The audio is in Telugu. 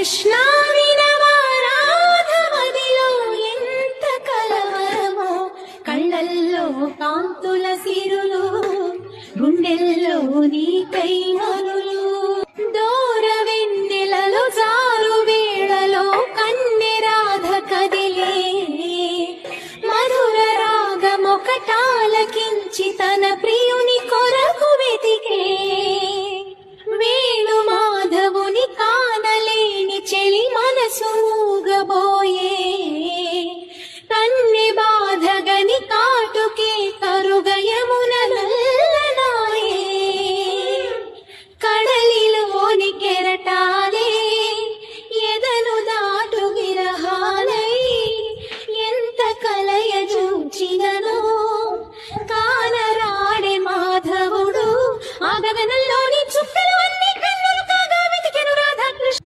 కృష్ణ వినవారాధమదిలో ఎంత కలవరమో, కళ్ళల్లో కాంతుల సిరులు, గుండెల్లో నీకై మరులు. దూర వెన్నెలలో జారు వేళలో కన్నె రాధ కదిలే, మధుర రాగమొకటాలకించి తన ప్రియుని కొరకు వెతికే. వేణు మాధవుని కానలేని చెలి మనసు మూగబో